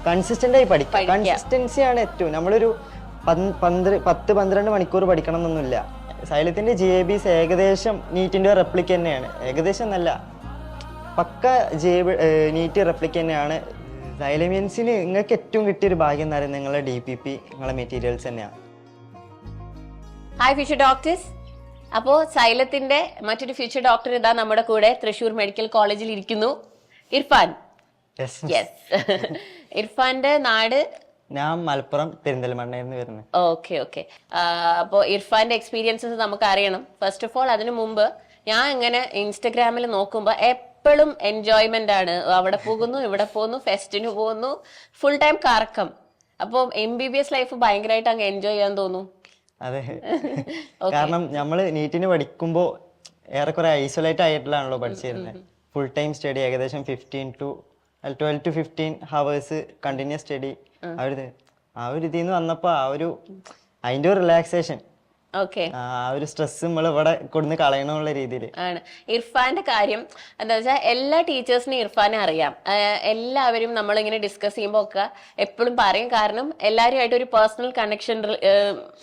Consistent ആയി പഠിക്കുക. കൺസിസ്റ്റൻസിയാണ് ഏറ്റവും. നമ്മളൊരു 10-12 മണിക്കൂർ പഠിക്കണം എന്നൊന്നുമില്ല. സൈലത്തിന്റെ GABs ഏകദേശം നീറ്റിന്റെ റെപ്ലിക്ക തന്നെയാണ്. ഏകദേശം എന്നല്ല, പക്ക നീറ്റ് റെപ്ലിക്ക തന്നെയാണ്. സൈലമിയൻസിന് നിങ്ങൾക്ക് ഏറ്റവും കിട്ടിയൊരു ഭാഗ്യം എന്ന് പറയുന്നത് നിങ്ങളുടെ DPP, നിങ്ങളെ മെറ്റീരിയൽസ് തന്നെയാണ്. Hi future doctors. അപ്പോ സൈലത്തിന്റെ മറ്റൊരു ഫ്യൂച്ചർ ഡോക്ടർ ഇതാ നമ്മുടെ കൂടെ തൃശൂർ മെഡിക്കൽ കോളേജിൽ ഇരിക്കുന്നു, ഇർഫാൻ. യെസ്. ഇർഫാന്റെ നാട്? ഞാൻ മലപ്പുറം പെരിന്തൽമണ്ണയിൽ വരുന്നത്. ഓക്കെ. അപ്പോ ഇർഫാന്റെ എക്സ്പീരിയൻസസ് നമുക്ക് അറിയണം. ഫസ്റ്റ് ഓഫ് ഓൾ അതിനു മുമ്പ് ഞാൻ ഇങ്ങനെ ഇൻസ്റ്റഗ്രാമിൽ നോക്കുമ്പോ എപ്പോഴും എൻജോയ്മെന്റ് ആണ്. അവിടെ പോകുന്നു, ഇവിടെ പോകുന്നു, ഫെസ്റ്റിന് പോകുന്നു, ഫുൾ ടൈം കറക്കം. അപ്പൊ MBBS ലൈഫ് ഭയങ്കരമായിട്ട് അങ്ങ് എൻജോയ് ചെയ്യാൻ തോന്നും. അതെ, കാരണം നമ്മള് നീറ്റിന് പഠിക്കുമ്പോ ഏറെക്കുറെ ഐസൊലേറ്റ് ആയിട്ടാണല്ലോ പഠിച്ചിരുന്നത്. ഫുൾ ടൈം സ്റ്റഡി, ഏകദേശം 12 to 15 ഹവേഴ്സ് കണ്ടിന്യൂസ് സ്റ്റഡി. ആ ഒരു ഇതിന്ന് വന്നപ്പോ അതിന്റെ ഒരു റിലാക്സേഷൻ, ആ ഒരു സ്ട്രെസ് നമ്മൾ ഇവിടെ കൊടുന്ന് കളയണമെന്നുള്ള രീതിയിൽ ആണ്. ഇർഫാന്റെ കാര്യം എന്താ വെച്ചാൽ എല്ലാ ടീച്ചേഴ്സിനും ഇർഫാനെ അറിയാം. എല്ലാവരും നമ്മളിങ്ങനെ ഡിസ്കസ് ചെയ്യുമ്പോൾ ഒക്കെ എപ്പോഴും പറയും. കാരണം എല്ലാവരുമായിട്ട് ഒരു പേഴ്സണൽ കണക്ഷൻ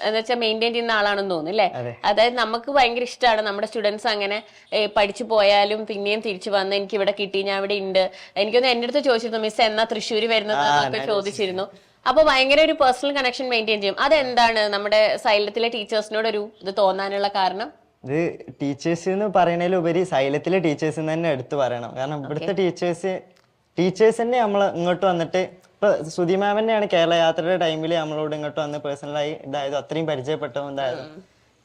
എന്താ വെച്ചാൽ മെയിൻറ്റെയിൻ ചെയ്യുന്ന ആളാണെന്ന് തോന്നുന്നു അല്ലേ? അതായത് നമുക്ക് ഭയങ്കര ഇഷ്ടമാണ് നമ്മുടെ സ്റ്റുഡൻസ് അങ്ങനെ പഠിച്ചു പോയാലും പിന്നെയും തിരിച്ചു വന്ന് എനിക്ക് ഇവിടെ കിട്ടി, ഞാൻ ഇവിടെ ഉണ്ട്. എനിക്കൊന്ന് എന്റെ അടുത്ത് ചോദിച്ചിരുന്നു, മിസ് എന്നാ തൃശ്ശൂര് വരുന്നത് ചോദിച്ചിരുന്നു. അപ്പൊ ഭയങ്കര ഒരു പേഴ്സണൽ കണക്ഷൻ മെയിൻറ്റെയിൻ ചെയ്യും. അതെന്താണ് നമ്മുടെ സൈലത്തിലെ ടീച്ചേഴ്സിനോട് ഒരു ഇത് തോന്നാനുള്ള കാരണം? ഇത് ടീച്ചേഴ്സ് എന്ന് പറയുന്നതിലുപരി സൈലത്തിലെ ടീച്ചേഴ്സ് തന്നെ എടുത്തു പറയണം. കാരണം ഇവിടുത്തെ ടീച്ചേഴ്സ് തന്നെ നമ്മൾ ഇങ്ങോട്ട് വന്നിട്ട്, ഇപ്പൊ സുധി മാം തന്നെയാണ് കേരള യാത്രയുടെ ടൈമിൽ നമ്മളോട് ഇങ്ങോട്ട് വന്ന് പേഴ്സണലായി ഇതായത് അത്രയും പരിചയപ്പെട്ടതായത്.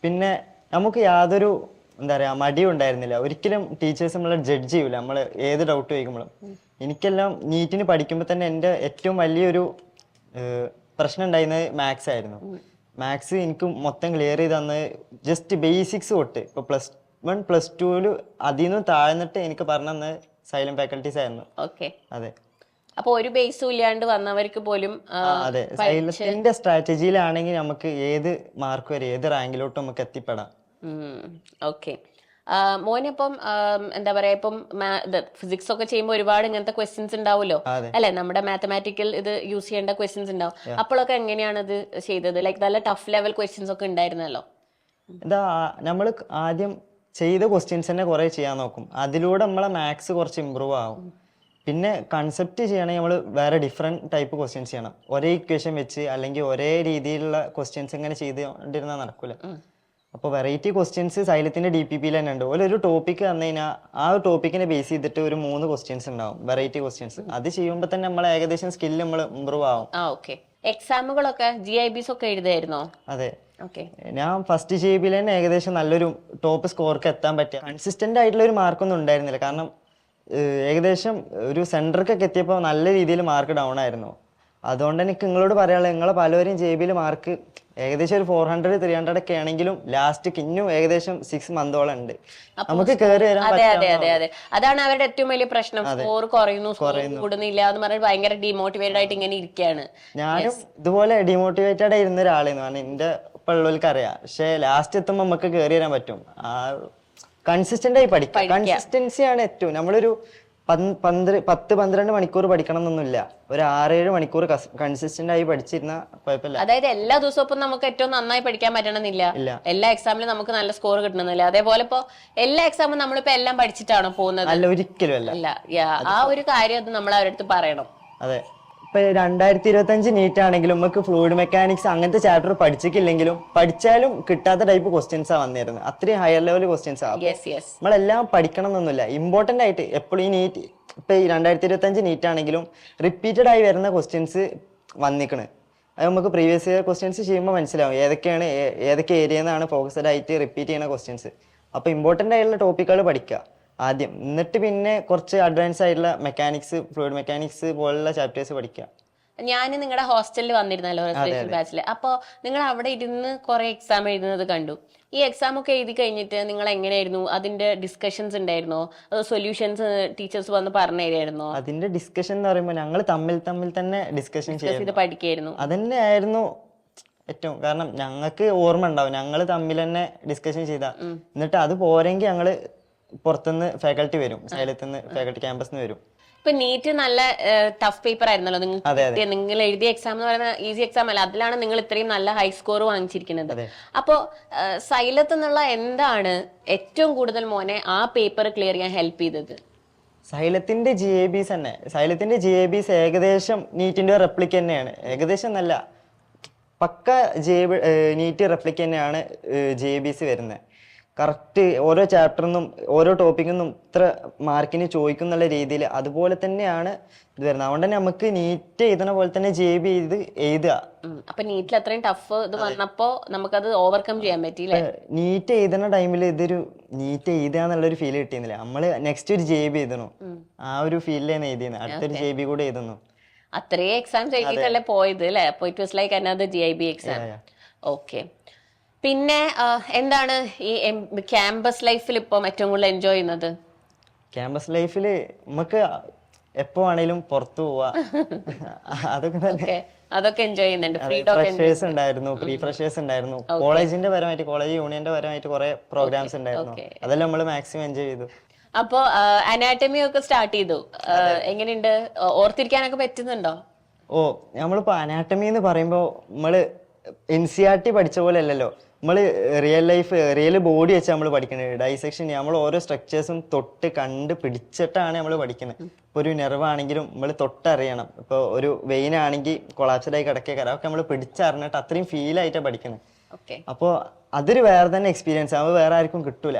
പിന്നെ നമുക്ക് യാതൊരു എന്താ പറയാ മടിയും ഉണ്ടായിരുന്നില്ല. ഒരിക്കലും ടീച്ചേഴ്സ് നമ്മളെ ജഡ്ജ് ചെയ്യൂല നമ്മൾ ഏത് ഡൗട്ട് ചോദിക്കുമ്പോഴും. എനിക്കെല്ലാം നീറ്റിന് പഠിക്കുമ്പോൾ തന്നെ എൻ്റെ ഏറ്റവും വലിയൊരു പ്രശ്നം ഉണ്ടായിരുന്നത് മാത്സ് ആയിരുന്നു. മാത്സ് എനിക്ക് മൊത്തം ക്ലിയർ ചെയ്ത് തന്ന് ജസ്റ്റ് ബേസിക്സ് തൊട്ട് ഇപ്പൊ +1 +2 അതിൽ നിന്ന് താഴ്ന്നിട്ട് എനിക്ക് പറഞ്ഞു തന്നത് സൈലം ഫാക്കൽറ്റീസ് ആയിരുന്നു. അതെ, അപ്പൊ ഒരു ബേസും ഇല്ലാണ്ട് വന്നവർക്ക് പോലും അതെ സൈലത്തിന്റെ സ്ട്രാറ്റജിയിലാണെങ്കിൽ നമുക്ക് ഏത് മാർക്ക് വരെ ഏത് റാങ്കിലോട്ടും നമുക്ക് എത്തിപ്പെടാം. ഓക്കെ. മോനിപ്പം എന്താ പറയാ, ഇപ്പം ഫിസിക്സ് ഒക്കെ ചെയ്യുമ്പോൾ ഒരുപാട് ഇങ്ങനത്തെ ക്വസ്റ്റ്യൻസ് ഉണ്ടാവുമല്ലോ അല്ലെ? നമ്മുടെ മാത്തമാറ്റിക്കൽ ഇത് യൂസ് ചെയ്യേണ്ട ക്വസ്റ്റ്യൻസ് ഉണ്ടാവും. അപ്പോഴൊക്കെ എങ്ങനെയാണ് ഇത് ചെയ്തത്? ലൈക്ക് നല്ല ടഫ് ലെവൽ ക്വസ്റ്റ്യൻസ് ഒക്കെ ഉണ്ടായിരുന്നല്ലോ. ഇതാ നമ്മൾ ആദ്യം ചെയ്ത ക്വസ്റ്റ്യൻസ് തന്നെ കുറെ ചെയ്യാൻ നോക്കും. അതിലൂടെ നമ്മളെ മാത്സ് കുറച്ച് ഇമ്പ്രൂവ് ആവും. പിന്നെ കൺസെപ്റ്റ് ചെയ്യണമെങ്കിൽ നമ്മൾ വേറെ ഡിഫറെന്റ് ടൈപ്പ് ക്വസ്റ്റ്യൻസ് ചെയ്യണം. ഒരേ ഇക്വേഷൻ വെച്ച് അല്ലെങ്കിൽ ഒരേ രീതിയിലുള്ള ക്വസ്റ്റ്യൻസ് ഇങ്ങനെ ചെയ്തുകൊണ്ടിരുന്നാൽ നടക്കൂല. അപ്പോൾ വെറൈറ്റി ക്വസ്റ്റ്യൻസ് സൈലത്തിന്റെ DPPയിൽ തന്നെ ഉണ്ട്. ഒരു ടോപ്പിക് തന്നു കഴിഞ്ഞാൽ ആ ഒരു ടോപ്പിക്കിനെ ബേസ് ചെയ്തിട്ട് ഒരു 3 ക്വസ്റ്റ്യൻസ് ഉണ്ടാവും, വെറൈറ്റി ക്വസ്റ്റ്യൻസ്. അത് ചെയ്യുമ്പോൾ തന്നെ നമ്മൾ ഏകദേശം സ്കില്ല് നമ്മൾ ഇമ്പ്രൂവ് ആവും. എക്സാമുകളൊക്കെ GIBs ഒക്കെ എഴുതായിരുന്നോ? അതെ, ഞാൻ ഫസ്റ്റ് GIBയിൽ തന്നെ ഏകദേശം നല്ലൊരു ടോപ്പ് സ്കോർക്ക് എത്താൻ പറ്റിയ കൺസിസ്റ്റന്റ് ആയിട്ടുള്ള ഒരു മാർക്കൊന്നും ഉണ്ടായിരുന്നില്ല. കാരണം ഏകദേശം ഒരു സെന്ററിക്കൊക്കെ എത്തിയപ്പോൾ നല്ല രീതിയിൽ മാർക്ക് ഡൗൺ ആയിരുന്നു. അതുകൊണ്ട് എനിക്ക് നിങ്ങളോട് പറയാനുള്ളത്, നിങ്ങളെ പലവരും GIBയിൽ മാർക്ക് ഏകദേശം ഒരു 400-300 ഒക്കെ ആണെങ്കിലും ലാസ്റ്റ് ഇന്നും ഏകദേശം 6 മന്തോളം ഉണ്ട് നമുക്ക് കയറി വരാൻ. അതാണ് അവരുടെ ഏറ്റവും വലിയ പ്രശ്നം. സ്കോർ കുറയുന്നു, കൂടുന്നില്ല എന്ന് പറഞ്ഞാൽ ഭയങ്കര ഡിമോട്ടിവേറ്റഡ് ആയിട്ട് ഇങ്ങനെ ഇരിക്കുകയാണ്. ഞാനും ഇതുപോലെ ഡിമോട്ടിവേറ്റഡ് ആയിരുന്ന ഒരാളെന്ന് പറഞ്ഞാൽ എന്റെ ഇപ്പൊ ഉള്ളവർക്ക് അറിയാം. പക്ഷെ ലാസ്റ്റ് എത്തുമ്പോൾ നമുക്ക് കയറി വരാൻ പറ്റും. കൺസിസ്റ്റന്റ് ആയി പഠിക്കുക. കൺസിസ്റ്റൻസിയാണ് ഏറ്റവും. നമ്മളൊരു 10-12 മണിക്കൂർ പഠിക്കണം എന്നൊന്നുമില്ല. ഒരു 6-7 മണിക്കൂർ കൺസിസ്റ്റന്റ് ആയി പഠിച്ചിരുന്ന കുഴപ്പമില്ല. അതായത് എല്ലാ ദിവസവും ഇപ്പൊ നമുക്ക് ഏറ്റവും നന്നായി പഠിക്കാൻ പറ്റണമെന്നില്ല. എല്ലാ എക്സാമിലും നമുക്ക് നല്ല സ്കോർ കിട്ടണമെന്നില്ല. അതേപോലെ ഇപ്പൊ എല്ലാ എക്സാമും നമ്മളിപ്പോ എല്ലാം പഠിച്ചിട്ടാണോ പോകുന്നത്? അല്ല, ഒരിക്കലും അല്ല. ആ ഒരു കാര്യം അത് നമ്മൾ അവരുടെ അടുത്ത് പറയണം. അതെ, ഇപ്പൊ 2025 നീറ്റ് ആണെങ്കിലും നമുക്ക് ഫ്ലൂയിഡ് മെക്കാനിക്സ് അങ്ങനത്തെ ചാപ്റ്റർ പഠിച്ചിട്ടില്ലെങ്കിലും പഠിച്ചാലും കിട്ടാത്ത ടൈപ്പ് ക്വസ്റ്റ്യൻസാ വന്നിരുന്നത്. അത്രയും ഹയർ ലെവൽ ക്വസ്റ്റ്യൻസ് ആണ്. നമ്മളെല്ലാം പഠിക്കണം എന്നൊന്നുമില്ല. ഇമ്പോർട്ടന്റ് ആയിട്ട് എപ്പോഴും ഈ നീറ്റ് ഇപ്പൊ 2025 നീറ്റ് ആണെങ്കിലും റിപ്പീറ്റഡ് ആയി വരുന്ന ക്വസ്റ്റ്യൻസ് വന്നിക്കണ്. അത് നമുക്ക് പ്രീവിയസ് ഇയർ ക്വസ്റ്റ്യൻസ് ചെയ്യുമ്പോൾ മനസ്സിലാവും ഏതൊക്കെ ഏരിയന്നാണ് ഫോക്കസ്ഡ് ആയിട്ട് റിപ്പീറ്റ് ചെയ്യുന്ന ക്വസ്റ്റ്യൻസ്. അപ്പൊ ഇമ്പോർട്ടന്റ് ആയിട്ടുള്ള ടോപ്പിക്കുകൾ പഠിക്കുക ആദ്യം. എന്നിട്ട് പിന്നെ കുറച്ച് അഡ്വാൻസ് ആയിട്ടുള്ള മെക്കാനിക്സ്, ഫ്ലൂയിഡ് മെക്കാനിക്സ് പോലുള്ള ചാപ്റ്റേഴ്സ് പഠിക്കുക. ഞാൻ നിങ്ങളുടെ ഹോസ്റ്റലിൽ വന്നിരുന്നല്ലോ ബാച്ചില്. അപ്പൊ നിങ്ങൾ അവിടെ ഇരുന്ന് കുറെ എക്സാം എഴുതുന്നത് കണ്ടു. ഈ എക്സാം ഒക്കെ എഴുതി കഴിഞ്ഞിട്ട് നിങ്ങൾ എങ്ങനെയായിരുന്നു? അതിന്റെ ഡിസ്കഷൻസ് ഉണ്ടായിരുന്നോ? സൊല്യൂഷൻസ് ടീച്ചേഴ്സ് വന്ന് പറഞ്ഞു തരുമായിരുന്നോ? അതിന്റെ ഡിസ്കഷൻ എന്ന് പറയുമ്പോൾ ഞങ്ങൾ തമ്മിൽ തന്നെ ഡിസ്കഷൻ ചെയ്ത് പഠിക്കായിരുന്നു. അതന്നെ ആയിരുന്നു ഏറ്റവും. കാരണം ഞങ്ങൾക്ക് ഓർമ്മ ഉണ്ടാവും, ഞങ്ങൾ തമ്മിൽ തന്നെ ഡിസ്കഷൻ ചെയ്താ. എന്നിട്ട് അത് പോരെങ്കിൽ ഞങ്ങള് പുറത്തുനിന്ന് ഫാക്കൽറ്റി വരും, സൈലത്തുനിന്ന് ഫാക്കൽറ്റി ക്യാമ്പസിൽ നിന്ന് വരും. ഇപ്പൊ നീറ്റ് നല്ല ടഫ് പേപ്പർ ആയിരുന്നല്ലോ നിങ്ങൾക്ക് നിങ്ങൾ എഴുതിയ എക്സാം എന്ന് പറയുന്ന ഈസി എക്സാം അല്ല, അതിലാണ് നിങ്ങൾ ഇത്രയും നല്ല ഹൈ സ്കോർ വാങ്ങിച്ചിരിക്കുന്നത്. അപ്പോ സൈലത്ത് നിന്നുള്ള എന്താണ് ഏറ്റവും കൂടുതൽ മോനെ ആ പേപ്പർ ക്ലിയർ ചെയ്യാൻ ഹെൽപ്പ് ചെയ്തത്? സൈലത്തിന്റെ GABs തന്നെ. സൈലത്തിന്റെ GABs ഏകദേശം നീറ്റിന്റെ റെപ്ലിക്ക തന്നെയാണ്. ഏകദേശം നല്ല പക്ക നീറ്റ് റെപ്ലിക്ക തന്നെയാണ് GABs വരുന്നത്. കറക്റ്റ് ഓരോ ചാപ്റ്ററിനും ഓരോ ടോപ്പിക്കിനും ഇത്ര മാർക്കിന് ചോദിക്കുന്നുള്ള രീതിയിൽ അതുപോലെ തന്നെയാണ് ഇത് വരുന്നത്. അതുകൊണ്ട് തന്നെ നമുക്ക് നീറ്റ് എഴുതുന്ന പോലെ തന്നെ GAB ചെയ്ത് എഴുതുക. അപ്പൊ നീറ്റിൽ അത്രയും ടഫ് ഇത് വന്നപ്പോ നമുക്കത് ഓവർകം ചെയ്യാൻ പറ്റിയില്ലേ? നീറ്റ് എഴുതുന്ന ടൈമിൽ ഇതൊരു നീറ്റ് എഴുതുക എന്നുള്ളൊരു ഫീൽ കിട്ടിയിരുന്നില്ല. നമ്മള് നെക്സ്റ്റ് ഒരു JB എഴുതണു, ആ ഒരു ഫീലിലാണ് എഴുതിയത്. അടുത്തൊരു JB കൂടെ എഴുതുന്നു. അത്രയും എക്സാംസ് എഴുതിയിട്ടല്ലേ പോയത് അല്ലെ? അപ്പൊ it was like another GIB exam. Okay. പിന്നെ എന്താണ് ഈ ക്യാമ്പസ് ലൈഫിൽ ഇപ്പം ഏറ്റവും കൂടുതൽ എൻജോയ് ചെയ്യുന്നത്? ക്യാമ്പസ് ലൈഫിൽ നമുക്ക് എപ്പോ ആണെങ്കിലും പുറത്തു പോവാ, അതൊക്കെ തന്നെ. അതൊക്കെ എൻജോയ് ചെയ്യുന്നുണ്ട്. ഫ്രഷേഴ്സ് ഉണ്ടായിരുന്നു, പ്രീ ഫ്രഷേഴ്സ് ഉണ്ടായിരുന്നു, കോളേജിന്റെ പരമായിട്ട് കോളേജ് യൂണിയന്റെ പരമായിട്ട് കുറെ പ്രോഗ്രാംസ് ഉണ്ടായിരുന്നു. അതെല്ലാം നമ്മൾ മാക്സിമം എൻജോയ് ചെയ്തു. അപ്പോ അനാറ്റമി ഒക്കെ സ്റ്റാർട്ട് ചെയ്തു. എങ്ങനെയുണ്ട്? ഓർത്തിരിക്കാനൊക്കെ പറ്റുന്നുണ്ടോ? നമ്മളിപ്പോ അനാറ്റമി എന്ന് പറയുമ്പോ നമ്മള് NCERT പഠിച്ച പോലെ അല്ലല്ലോ. നമ്മള് റിയൽ ബോഡി വെച്ച് നമ്മൾ പഠിക്കുന്നത്. ഡൈസെക്ഷൻ നമ്മൾ ഓരോ സ്ട്രക്ചേഴ്സും തൊട്ട് കണ്ട് പിടിച്ചിട്ടാണ് നമ്മൾ പഠിക്കുന്നത്. ഇപ്പൊ ഒരു നെർവ് ആണെങ്കിലും നമ്മൾ തൊട്ടറിയണം. ഇപ്പൊ ഒരു വെയിൻ ആണെങ്കിൽ കൊളാപ്സഡ് ആയി കിടക്കുക, അതൊക്കെ നമ്മൾ പിടിച്ചറിഞ്ഞിട്ട് അത്രയും ഫീൽ ആയിട്ടാണ് പഠിക്കുന്നത്. അപ്പോൾ അതൊരു വേറെ തന്നെ എക്സ്പീരിയൻസ്, അത് വേറെ ആർക്കും കിട്ടൂല.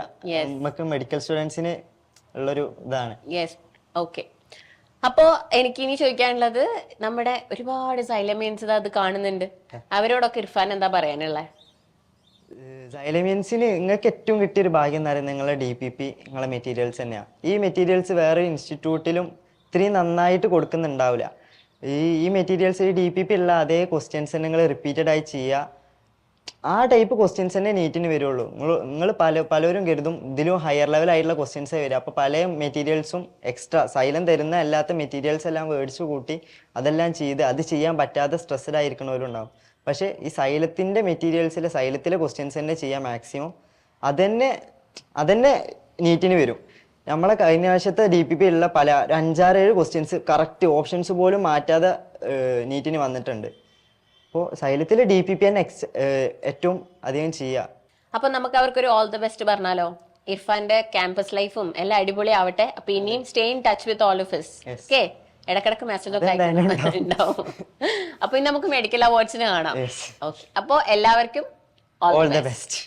നമുക്ക് മെഡിക്കൽ സ്റ്റുഡൻസിന് ഉള്ളൊരു ഇതാണ്. അപ്പോ എനിക്ക് ഇനി ചോദിക്കാനുള്ളത്, നമ്മുടെ ഒരുപാട് സൈലമീൻസ് അത് കാണുന്നുണ്ട്, അവരോടൊക്കെ ഇർഫാൻ എന്താ പറയാനുള്ളത്? സൈലമീൻസിന് നിങ്ങൾക്ക് ഏറ്റവും കിട്ടിയൊരു ഭാഗ്യം എന്ന് പറയുന്നത് നിങ്ങളുടെ DPP, നിങ്ങളെ മെറ്റീരിയൽസ് തന്നെയാണ്. ഈ മെറ്റീരിയൽസ് വേറെ ഇൻസ്റ്റിറ്റ്യൂട്ടിലും ഇത്രയും നന്നായിട്ട് കൊടുക്കുന്നുണ്ടാവില്ല. ഈ മെറ്റീരിയൽസ് ഈ DPP ഉള്ള അതേ ക്വസ്റ്റ്യൻസ് തന്നെ നിങ്ങൾ റിപ്പീറ്റഡ് ആയി ചെയ്യുക. ആ ടൈപ്പ് ക്വസ്റ്റ്യൻസ് തന്നെ നീറ്റിന് വരുള്ളൂ. നിങ്ങൾ പലരും കരുതും ഇതിലും ഹയർ ലെവൽ ആയിട്ടുള്ള ക്വസ്റ്റ്യൻസേ വരും. അപ്പോൾ പല മെറ്റീരിയൽസും എക്സ്ട്രാ സൈലം തരുന്ന അല്ലാത്ത മെറ്റീരിയൽസ് എല്ലാം മേടിച്ചു കൂട്ടി അതെല്ലാം ചെയ്ത് അത് ചെയ്യാൻ പറ്റാതെ സ്ട്രെസ്ഡ് ആയിരിക്കണവരും ഉണ്ടാവും. പക്ഷേ ഈ സൈലത്തിൻ്റെ മെറ്റീരിയൽസിലെ സൈലത്തിലെ ക്വസ്റ്റ്യൻസ് തന്നെ ചെയ്യാൻ മാക്സിമം അതന്നെ നീറ്റിന് വരും. നമ്മളെ കഴിഞ്ഞ വർഷത്തെ DPP ഉള്ള പല 5-6 ക്വസ്റ്റ്യൻസ് കറക്റ്റ് ഓപ്ഷൻസ് പോലും മാറ്റാതെ നീറ്റിന് വന്നിട്ടുണ്ട്. അപ്പോൾ സൈലത്തിലെ DPP തന്നെ ഏറ്റവും അധികം ചെയ്യുക. അപ്പൊ നമുക്ക് അവർക്കൊരു ഓൾ ദ ബെസ്റ്റ് പറഞ്ഞാലോ? ഇർഫാന്റെ ക്യാമ്പസ് ലൈഫും എല്ലാം അടിപൊളി ആവട്ടെ. അപ്പൊ ഇനിയും stay in touch with all of us. Okay, ഇടക്കിടക്ക് മെസ്സേജ് ഒക്കെ ഉണ്ടാവും. അപ്പൊ ഇനി നമുക്ക് മെഡിക്കൽ അവാർഡ്സിന് കാണാം. ഓക്കെ, അപ്പൊ എല്ലാവർക്കും ഓൾ ദ ബെസ്റ്റ്.